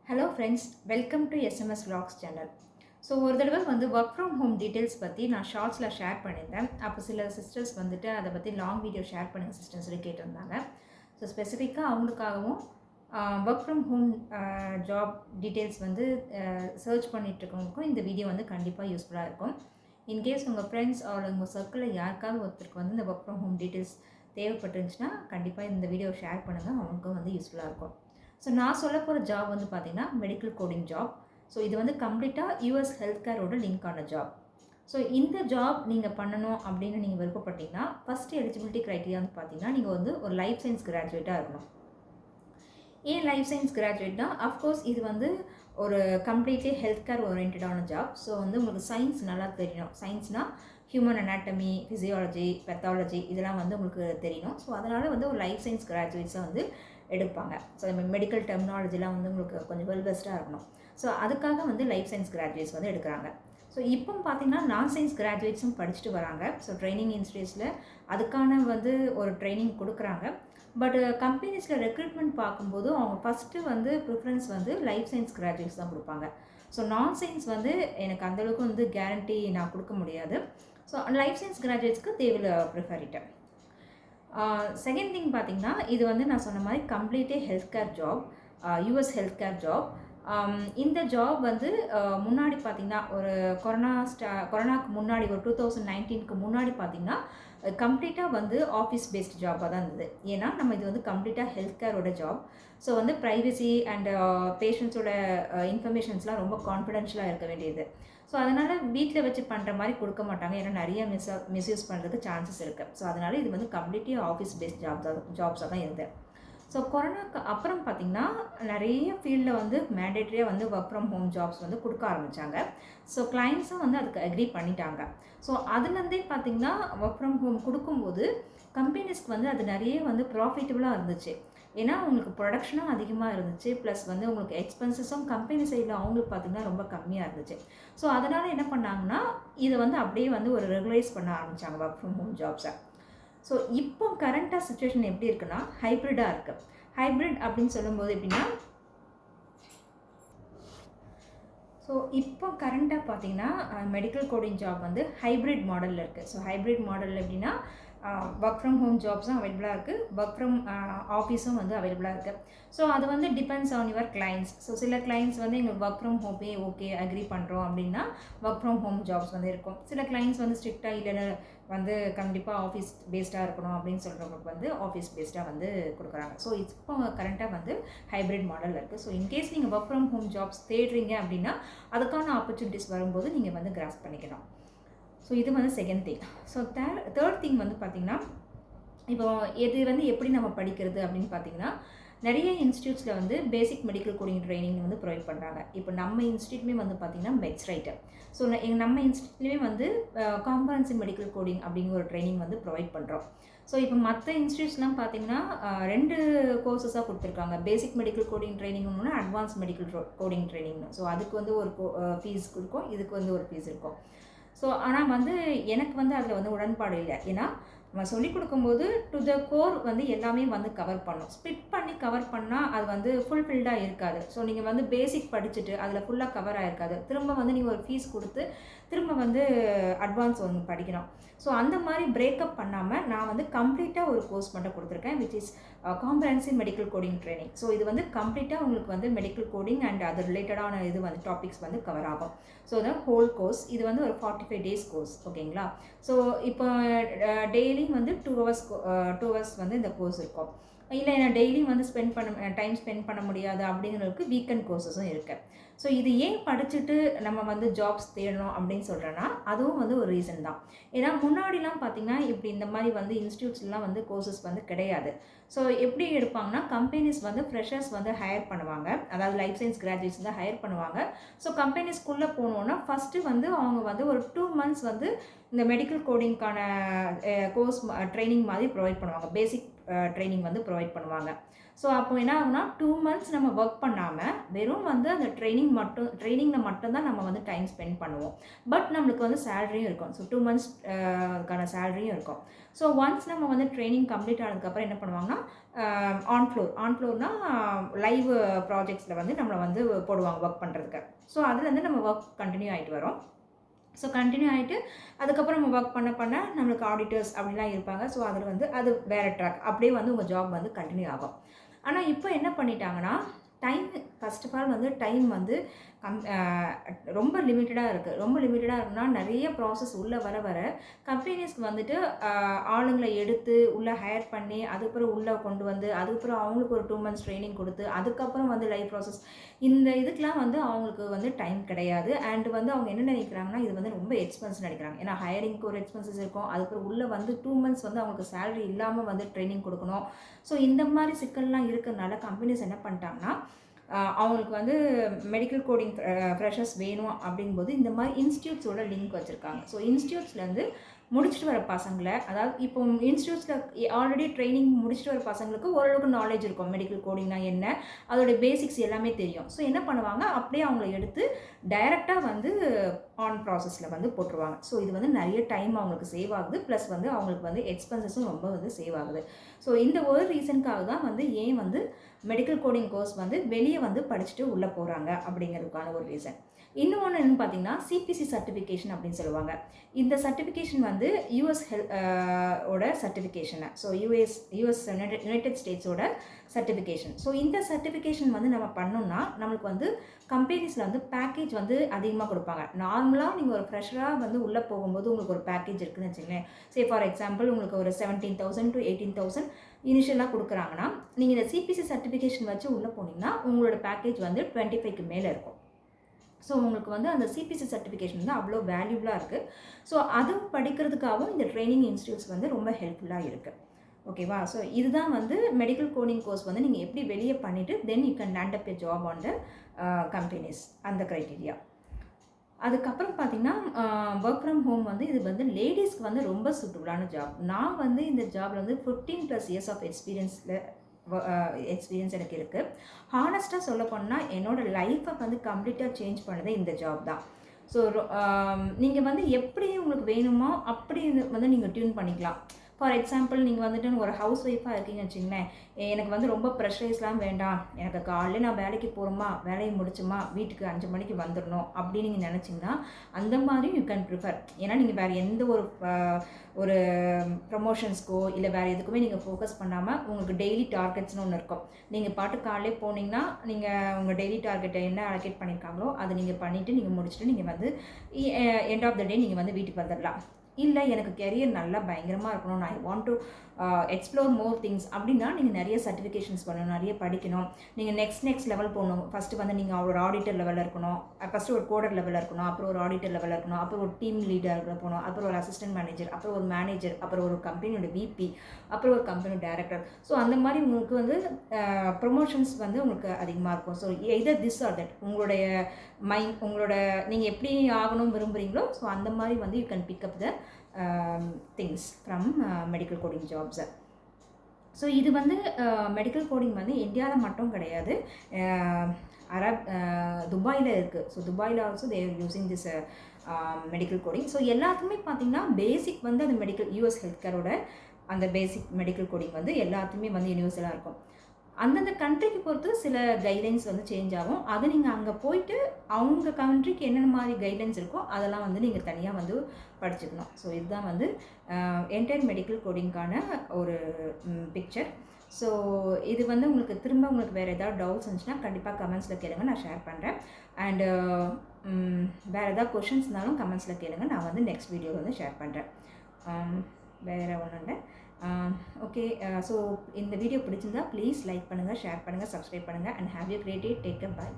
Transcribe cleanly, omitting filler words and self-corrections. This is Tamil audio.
Hello friends, welcome to SMS vlogs channel. So ஒரு தடவை ஒர்க் ஃப்ரம் ஹோம் டீட்டெயில்ஸ் பற்றி நான் ஷார்ட்ஸில் ஷேர் பண்ணியிருந்தேன். அப்போ சில சிஸ்டர்ஸ் அதை பற்றி லாங் வீடியோ ஷேர் பண்ணுங்க சிஸ்டர்ஸ் சொல்லி கேட்டிருந்தாங்க. ஸோ ஸ்பெசிஃபிக்காக அவங்களுக்காகவும் work from home job details search பண்ணிகிட்ருக்கவங்களுக்கும் இந்த வீடியோ கண்டிப்பாக யூஸ்ஃபுல்லாக இருக்கும். இன்கேஸ் உங்கள் ஃப்ரெண்ட்ஸ் ஆர் உங்கள் சர்க்கிளில் யாருக்காவது ஒருத்தருக்கு இந்த ஒர்க் ஃப்ரம் ஹோம் டீட்டெயில்ஸ் தேவைப்பட்டுருந்துச்சுன்னா கண்டிப்பாக இந்த வீடியோ ஷேர் பண்ணுங்கள், அவங்களுக்கும் யூஸ்ஃபுல்லாக இருக்கும். ஸோ நான் சொல்ல போகிற ஜாப் பார்த்தீங்கன்னா மெடிக்கல் கோடிங் ஜாப். ஸோ இது கம்ப்ளீட்டாக யூஎஸ் ஹெல்த் கேரோட லிங்கான ஜாப். ஸோ இந்த ஜாப் நீங்கள் பண்ணணும் அப்படின்னு நீங்கள் விருப்பப்பட்டீங்கன்னா ஃபஸ்ட்டு எலிஜிபிலிட்டி க்ரைட்டீரியா பார்த்தீங்கன்னா நீங்கள் ஒரு லைஃப் சயின்ஸ் கிராஜுவேட்டாக இருக்கணும். ஏன் லைஃப் சயின்ஸ் கிராஜுவேட்னா, அஃப்கோர்ஸ் இது ஒரு கம்ப்ளீட்லி ஹெல்த் கேர் ஓரியன்டான ஜாப். ஸோ உங்களுக்கு சயின்ஸ் நல்லா தெரியணும். சயின்ஸ்னால் ஹியூமன் அனாட்டமி, ஃபிசியாலஜி, பெத்தாலஜி இதெல்லாம் உங்களுக்கு தெரியணும். ஸோ அதனால் ஒரு லைஃப் சயின்ஸ் கிராஜுவேட்ஸை எடுப்பாங்க. ஸோ மெடிக்கல் டெர்மினாலஜிலாம் உங்களுக்கு கொஞ்சம் வெல் பெஸ்ட்டாக இருக்கணும். ஸோ அதுக்காக லைஃப் சயின்ஸ் கிராஜுவேட்ஸ் எடுக்கிறாங்க. ஸோ இப்போ பார்த்தீங்கன்னா நான் சயின்ஸ் கிராஜுவேட்ஸும் படிச்சுட்டு வராங்க. ஸோ ட்ரைனிங் இன்ஸ்டியூட்ஸில் அதுக்கான ஒரு ட்ரைனிங் கொடுக்குறாங்க. பட் கம்பெனிஸில் ரெக்ரூட்மெண்ட் பார்க்கும்போது அவங்க first preference life science graduates தான் கொடுப்பாங்க. ஸோ நான் சயின்ஸ் எனக்கு அந்தளவுக்கு கேரண்டி நான் கொடுக்க முடியாது. ஸோ லைஃப் சயின்ஸ் கிராஜுவேட்ஸ்க்கு they will prefer it. Second thing பார்த்தீங்கன்னா இது நான் சொன்ன மாதிரி கம்ப்ளீட்டே health care job, US health care job. இந்த ஜாப் முன்னாடி பார்த்தீங்கன்னா ஒரு கொரோனாக்கு முன்னாடி ஒரு 2019க்கு முன்னாடி பார்த்தீங்கன்னா கம்ப்ளீட்டாக ஆஃபீஸ் பேஸ்ட் ஜாபாக தான் இருந்தது. ஏன்னா நம்ம இது கம்ப்ளீட்டாக ஹெல்த் கேரோட ஜாப். ஸோ ப்ரைவசி அண்ட் பேஷண்ட்ஸோட இன்ஃபர்மேஷன்ஸ்லாம் ரொம்ப கான்ஃபிடென்ஷியலாக இருக்க வேண்டியது. ஸோ அதனால் வீட்டில் வச்சு பண்ணுற மாதிரி கொடுக்க மாட்டாங்க. ஏன்னா நிறைய மிஸ்யூஸ் பண்ணுறதுக்கு சான்சஸ் இருக்குது. ஸோ அதனால் இது கம்ப்ளீட்லி ஆஃபீஸ் பேஸ்ட் ஜாப்ஸாக தான் இருந்தது. ஸோ கொரோனாக்கு அப்புறம் பார்த்திங்கன்னா நிறைய ஃபீல்டில் மேண்டேட்ரியாக ஒர்க் ஃப்ரம் ஹோம் ஜாப்ஸ் கொடுக்க ஆரம்பித்தாங்க. ஸோ கிளைண்ட்ஸும் அதுக்கு அக்ரி பண்ணிட்டாங்க. ஸோ அதுலேருந்தே பார்த்திங்கன்னா ஒர்க் ஃப்ரம் ஹோம் கொடுக்கும்போது கம்பெனிஸ்க்கு அது நிறைய ப்ராஃபிட்டபுளாக இருந்துச்சு. ஏன்னா உங்களுக்கு ப்ரொடக்ஷனும் அதிகமாக இருந்துச்சு, ப்ளஸ் உங்களுக்கு எக்ஸ்பென்சஸும் கம்பெனி சைடில் அவங்களுக்கு பார்த்திங்கன்னா ரொம்ப கம்மியாக இருந்துச்சு. ஸோ அதனால் என்ன பண்ணாங்கன்னா இதை அப்படியே ஒரு ரெகுலைஸ் பண்ண ஆரம்பித்தாங்க ஒர்க் ஃப்ரம் ஹோம் ஜாப்ஸை. ஸோ இப்போ கரண்ட்டாக சுச்சுவேஷன் எப்படி இருக்குன்னா ஹைப்ரிடாக இருக்குது. ஹைப்ரிட் அப்படின்னு சொல்லும்போது எப்படின்னா, ஸோ இப்போ கரண்ட்டாக பார்த்தீங்கன்னா மெடிக்கல் கோடிங் ஜாப் ஹைப்ரிட் மாடலில் இருக்குது. ஸோ ஹைப்ரிட் மாடல் எப்படின்னா ஒர்க் ஃப்ரம் ஹோம் ஜாப்ஸும் அவைலபிளாக இருக்குது, ஒர்க் ஃப்ரம் ஆஃபீஸும் அவைலபிளாக இருக்குது. ஸோ அது depends on your clients. So சில கிளைண்ட்ஸ் எங்களுக்கு ஒர்க் ஃப்ரம் ஹோமே ஓகே அக்ரி பண்ணுறோம் அப்படின்னா ஒர்க் ஃப்ரம் ஹோம் ஜாப்ஸ் இருக்கும். சில கிளைண்ட்ஸ் ஸ்ட்ரிக்டாக இல்லைன்னு கண்டிப்பாக ஆஃபீஸ் பேஸ்டாக இருக்கணும் அப்படின்னு சொல்கிறவங்களுக்கு ஆஃபீஸ் பேஸ்டாக கொடுக்குறாங்க. ஸோ இப்போ கரண்ட்டாக ஹைப்ரிட் மாடல் இருக்குது. ஸோ இன்கேஸ் நீங்கள் ஒர்க் ஃப்ரம் ஹோம் ஜாப்ஸ் தேடுறீங்க அப்படின்னா அதுக்கான ஆப்பர்ச்சுனிட்டிஸ் வரும்போது நீங்கள் கிராஸ் பண்ணிக்கணும். ஸோ இது second thing. So third thing பார்த்திங்கன்னா இப்போ இது எப்படி நம்ம படிக்கிறது அப்படின்னு பார்த்திங்கன்னா நிறைய இன்ஸ்டியூட்ஸில் basic medical coding training provide பண்ணுறாங்க. இப்போ நம்ம இன்ஸ்டியூட்மே பார்த்திங்கன்னா மெட்ஸ்ரைட்டர். ஸோ நம்ம இன்ஸ்டியூட்லேயுமே காம்பரன்சிவ் மெடிக்கல் கோடிங் அப்படிங்கிற ஒரு ட்ரைனிங் ப்ரொவைட் பண்ணுறோம். ஸோ இப்போ மற்ற இன்ஸ்டியூட்ஸ்லாம் பார்த்திங்கன்னா 2 கோர்சஸாக கொடுத்துருக்காங்க. பேசிக் மெடிக்கல் கோடிங் ட்ரைனிங் ஒன்று, அட்வான்ஸ் மெடிக்கல் கோடிங் ட்ரைனிங்னு. ஸோ அதுக்கு ஒரு ஃபீஸ் இருக்கும், இதுக்கு ஒரு ஃபீஸ் இருக்கும். ஸோ ஆனால் எனக்கு அதில் உடன்பாடு இல்லை. ஏன்னா நம்ம சொல்லிக் கொடுக்கும்போது டு த கோர் எல்லாமே கவர் பண்ணணும். ஸ்பிட் பண்ணி கவர் பண்ணால் அது ஃபுல்ஃபில்டாக இருக்காது. ஸோ நீங்கள் பேசிக் படிச்சுட்டு அதில் ஃபுல்லாக கவர் ஆகிருக்காது. திரும்ப நீங்கள் ஒரு ஃபீஸ் கொடுத்து திரும்ப அட்வான்ஸ் படிக்கணும். ஸோ அந்த மாதிரி பிரேக்கப் பண்ணாமல் நான் கம்ப்ளீட்டாக ஒரு கோர்ஸ் மட்டும் கொடுத்துருக்கேன், which is comprehensive medical coding training. So இது கம்ப்ளீட்டாக உங்களுக்கு மெடிக்கல் கோடிங் அண்ட் அது ரிலேட்டடான இது டாபிக்ஸ் கவர் ஆகும். ஸோ த ஹோல் கோர்ஸ் இது ஒரு 45 days கோர்ஸ். ஓகேங்களா? ஸோ இப்போ டெய்லியும் 2 hours இந்த கோர்ஸ் இருக்கும். இல்லை நான் டெய்லியும் டைம் ஸ்பெண்ட் பண்ண முடியாது அப்படிங்கிறதுக்கு வீக்கெண்ட் கோர்ஸஸும் இருக்குது. ஸோ இது ஏன் படிச்சுட்டு நம்ம ஜாப்ஸ் தேடணும் அப்படின்னு சொல்கிறேன்னா அதுவும் ஒரு ரீசன் தான். ஏன்னா முன்னாடிலாம் பார்த்திங்கன்னா இப்படி இந்த மாதிரி இன்ஸ்டியூட்ஸ்லாம் கோர்சஸ் கிடையாது. ஸோ எப்படி எடுப்பாங்கன்னா கம்பெனிஸ் ஃப்ரெஷர்ஸ் ஹையர் பண்ணுவாங்க, அதாவது லைஃப் சயின்ஸ் கிராஜுவேட்ஸ் ஹையர் பண்ணுவாங்க. ஸோ கம்பெனிஸ்குள்ளே போனோன்னா ஃபஸ்ட்டு அவங்க ஒரு 2 months இந்த மெடிக்கல் கோடிங்க்கான கோர்ஸ் ட்ரைனிங் மாதிரி ப்ரொவைட் பண்ணுவாங்க. பேசிக் ட்ரைனிங் ப்ரொவைட் பண்ணுவாங்க. ஸோ அப்போ என்ன ஆகும்னா 2 months நம்ம ஒர்க் பண்ணாமல் வெறும் வந்து அந்த ட்ரைனிங்கில் மட்டும்தான் நம்ம வந்து டைம் ஸ்பெண்ட் பண்ணுவோம். பட் நம்மளுக்கு வந்து சேலரியும் இருக்கும். ஸோ 2 months அதுக்கான சேலரியும் இருக்கும். ஸோ ஒன்ஸ் நம்ம வந்து ட்ரைனிங் கம்ப்ளீட் ஆனதுக்கப்புறம் என்ன பண்ணுவாங்கன்னா ஆன் ஃப்ளோர்னா லைவ் ப்ராஜெக்ட்ஸில் வந்து நம்மளை வந்து போடுவாங்க ஒர்க் பண்ணுறதுக்கு. ஸோ அதுலேருந்து நம்ம ஒர்க் கண்டினியூ ஆகிட்டு வரோம். ஸோ கண்டினியூ ஆகிட்டு அதுக்கப்புறம் நம்ம ஒர்க் பண்ண நம்மளுக்கு ஆடிட்டர்ஸ் அப்படிலாம் இருப்பாங்க. ஸோ அதில் வந்து அது வேறு ட்ராக் அப்படியே வந்து உங்கள் ஜாப் வந்து கண்டினியூ ஆகும். ஆனால் இப்போ என்ன பண்ணிட்டாங்கன்னா டைம் ஃபர்ஸ்ட் ஆஃப் ஆல் வந்து டைம் வந்து ரொம்ப லிமிட்டடாக இருக்குது. ரொம்ப லிமிட்டடாக இருக்குன்னா நிறைய ப்ராசஸ் உள்ளே வர கம்பெனிஸ்க்கு வந்துட்டு ஆளுங்களை எடுத்து உள்ளே ஹையர் பண்ணி அதுக்கப்புறம் உள்ளே கொண்டு வந்து அதுக்கப்புறம் அவங்களுக்கு ஒரு 2 months ட்ரைனிங் கொடுத்து அதுக்கப்புறம் வந்து லைவ் ப்ராசஸ் இந்த இதுக்கெலாம் வந்து அவங்களுக்கு வந்து டைம் கிடையாது. அண்ட் வந்து அவங்க என்ன நினைக்கிறாங்கன்னா இது வந்து ரொம்ப எக்ஸ்பென்ஸ் நினைக்கிறாங்க. ஏன்னா ஹையரிங்க்கு ஒரு எக்ஸ்பென்சஸ் இருக்கும். அதுக்கப்புறம் உள்ளே வந்து 2 months வந்து அவங்களுக்கு சேலரி இல்லாமல் வந்து ட்ரைனிங் கொடுக்கணும். ஸோ இந்த மாதிரி சிக்கல்லாம் இருக்கிறதுனால கம்பெனிஸ் என்ன பண்ணிட்டாங்கன்னா அவங்களுக்கு வந்து மெடிக்கல் கோடிங் ஃப்ரெஷர்ஸ் வேணும் அப்படிங்கும்போது இந்த மாதிரி இன்ஸ்டியூட்ஸோட லிங்க் வச்சுருக்காங்க. ஸோ இன்ஸ்டியூட்ஸ்லேருந்து முடிச்சுட்டு வர பசங்களை, அதாவது இப்போ இன்ஸ்டியூட்ஸில் ஆல்ரெடி ட்ரைனிங் முடிச்சுட்டு வர பசங்களுக்கு ஓரளவுக்கு நாலேஜ் இருக்கும். மெடிக்கல் கோடிங்னா என்ன, அதோட பேசிக்ஸ் எல்லாமே தெரியும். ஸோ என்ன பண்ணுவாங்க, அப்படியே அவங்கள எடுத்து டைரெக்டாக வந்து ஆன் ப்ராசஸில் வந்து போட்டுருவாங்க. ஸோ இது வந்து நிறைய டைம் அவங்களுக்கு சேவ் ஆகுது. ப்ளஸ் வந்து அவங்களுக்கு வந்து எக்ஸ்பென்சஸும் ரொம்ப வந்து சேவ் ஆகுது. ஸோ இந்த ஒரு ரீசனுக்காக தான் வந்து ஏன் வந்து மெடிக்கல் கோடிங் கோர்ஸ் வந்து வெளியே வந்து படிச்சுட்டு உள்ளே போகிறாங்க அப்படிங்கிறதுக்கான ஒரு ரீசன். இன்னொன்று என்னன்னு பார்த்தீங்கன்னா சிபிசி சர்டிஃபிகேஷன் அப்படின்னு சொல்லுவாங்க. இந்த சர்டிஃபிகேஷன் வந்து யூஎஸ் ஓட சர்டிஃபிகேஷனை, ஸோ யூஎஸ் யுனைடெட் ஸ்டேட்ஸோட சர்டிஃபிகேஷன். ஸோ இந்த சர்டிஃபிகேஷன் வந்து நம்ம பண்ணோம்னா நம்மளுக்கு வந்து கம்பெனிஸில் வந்து பேக்கேஜ் வந்து அதிகமாக கொடுப்பாங்க. நார்மலாக நீங்கள் ஒரு ஃப்ரெஷராக வந்து உள்ளே போகும்போது உங்களுக்கு ஒரு பேக்கேஜ் இருக்குதுன்னு வச்சுங்களேன். சே ஃபார் எக்ஸாம்பிள் உங்களுக்கு ஒரு 17,000 to 18,000 இனிஷியலாக கொடுக்குறாங்கன்னா நீங்கள் இந்த சிபிசி சர்டிஃபிகேஷன் வச்சு உள்ளே போனீங்கன்னா உங்களோட பேக்கேஜ் வந்து 25க்கு மேலே இருக்கும். ஸோ உங்களுக்கு வந்து அந்த சிபிசி சர்டிஃபிகேஷன் வந்து அவ்வளோ வேல்யூபுளாக இருக்குது. ஸோ அதுவும் படிக்கிறதுக்காகவும் இந்த ட்ரைனிங் இன்ஸ்டியூட்ஸ் வந்து ரொம்ப ஹெல்ப்ஃபுல்லாக இருக்குது. ஓகேவா? ஸோ இதுதான் வந்து மெடிக்கல் கோடிங் கோர்ஸ் வந்து நீங்கள் எப்படி வெளியே பண்ணிவிட்டு then you can land up a job on the companies, அந்த க்ரைட்டீரியா. அதுக்கப்புறம் பார்த்தீங்கன்னா ஒர்க் ஃப்ரம் ஹோம் வந்து இது வந்து லேடிஸ்க்கு வந்து ரொம்ப சூட்டபுளான ஜாப். நான் வந்து இந்த ஜாபில் வந்து 15+ years ஆஃப் எக்ஸ்பீரியன்ஸ் எனக்கு இருக்குது. ஹானஸ்ட்டாக சொல்ல போனால் என்னோடய லைஃப்பை வந்து கம்ப்ளீட்டாக சேஞ்ச் பண்ணது இந்த ஜாப் தான். ஸோ நீங்கள் வந்து எப்படி உங்களுக்கு வேணுமோ அப்படி வந்து நீங்கள் டியூன் பண்ணிக்கலாம். ஃபார் எக்ஸாம்பிள் நீங்கள் வந்துட்டு ஒரு ஹவுஸ் ஒய்ஃபாக இருக்கீங்கன்னு வச்சிங்களேன், எனக்கு வந்து ரொம்ப ப்ரெஷரைஸ்லாம் வேண்டாம், எனக்கு காலையில் நான் வேலைக்கு போகிறோமா, வேலையை முடிச்சுமா, வீட்டுக்கு 5 மணிக்கு வந்துடணும் அப்படின்னு நீங்கள் நினச்சிங்கன்னா அந்த மாதிரி யூ கேன் ப்ரிஃபர். ஏன்னா நீங்கள் வேறு எந்த ஒரு ப்ரமோஷன்ஸ்க்கோ இல்லை வேறு எதுக்குமே நீங்கள் ஃபோக்கஸ் பண்ணாமல் உங்களுக்கு டெய்லி டார்கெட்ஸ்னு ஒன்று இருக்கும். நீங்கள் பாட்டு காலையிலே போனீங்கன்னா நீங்கள் உங்கள் டெய்லி டார்கெட்டை என்ன அலோகேட் பண்ணியிருக்காங்களோ அதை நீங்கள் பண்ணிவிட்டு நீங்கள் முடிச்சுட்டு நீங்கள் வந்து எண்ட் ஆஃப் த டே நீங்கள் வந்து வீட்டுக்கு வந்துடலாம். இல்லை எனக்கு கெரியர் நல்லா பயங்கரமாக இருக்கணும், நான் I want to explore more things அப்படின்னா நீங்கள் நிறைய சர்டிஃபிகேஷன்ஸ் பண்ணணும், நிறைய படிக்கணும். நீங்கள் நெக்ஸ்ட் லெவல் போகணும். ஃபஸ்ட்டு வந்து நீங்கள் ஒரு ஆடிட்டர் லெவலில் இருக்கணும், ஃபஸ்ட்டு ஒரு கோடர் லெவலில் இருக்கணும், அப்புறம் ஒரு ஆடிட்டர் லெவலில் இருக்கணும், அப்புறம் ஒரு டீம் லீடர் போகணும், அப்புறம் ஒரு அசிஸ்டன்ட் மேனேஜர், அப்புறம் ஒரு மேனேஜர், அப்புறம் ஒரு கம்பெனியோட விபி, அப்புறம் ஒரு கம்பெனி டைரக்டர். ஸோ அந்த மாதிரி உங்களுக்கு வந்து ப்ரொமோஷன்ஸ் வந்து உங்களுக்கு அதிகமாக இருக்கும். So either this or that உங்களுடைய உங்களோட நீங்கள் எப்படி ஆகணும் விரும்புகிறீங்களோ ஸோ அந்த மாதிரி வந்து you can pick up the things from medical coding ஜாப்ஸை. ஸோ இது வந்து மெடிக்கல் கோடிங் வந்து இந்தியாவில் மட்டும் கிடையாது, துபாயில் இருக்குது. ஸோ துபாயில் also they are using this medical coding. So எல்லாத்துக்குமே பார்த்திங்கன்னா பேசிக் வந்து அந்த மெடிக்கல் யூஎஸ் ஹெல்த் கேரோட அந்த பேசிக் மெடிக்கல் கோடிங் வந்து எல்லாத்துக்குமே வந்து யூனிவர்சலாக இருக்கும். அந்தந்த கண்ட்ரிக்கு பொறுத்து சில கைட்லைன்ஸ் வந்து சேஞ்ச் ஆகும். அது நீங்கள் அங்கே போயிட்டு அவங்க கண்ட்ரிக்கு என்னென்ன மாதிரி கைட்லைன்ஸ் இருக்கோ அதெல்லாம் வந்து நீங்கள் தனியாக வந்து படிச்சுக்கணும். ஸோ இதுதான் வந்து என்டையர் மெடிக்கல் கோடிங்கான ஒரு பிக்சர். ஸோ இது வந்து உங்களுக்கு வேறு ஏதாவது டவுட்ஸ் இருந்துச்சுன்னா கண்டிப்பாக கமெண்ட்ஸில் கேளுங்க, நான் ஷேர் பண்ணுறேன். அண்டு வேறு ஏதாவது கொஷின்ஸ் இருந்தாலும் கமெண்ட்ஸில் கேளுங்க, நான் வந்து நெக்ஸ்ட் வீடியோ வந்து ஷேர் பண்ணுறேன். வேறு ஒன்றும் இல்லை. ஓகே, ஸோ இந்த வீடியோ பிடிச்சிருந்தா ப்ளீஸ் லைக் பண்ணுங்கள், ஷேர் பண்ணுங்கள், சப்ஸ்கிரைப் பண்ணுங்கள். And have you great day. Take care, bye.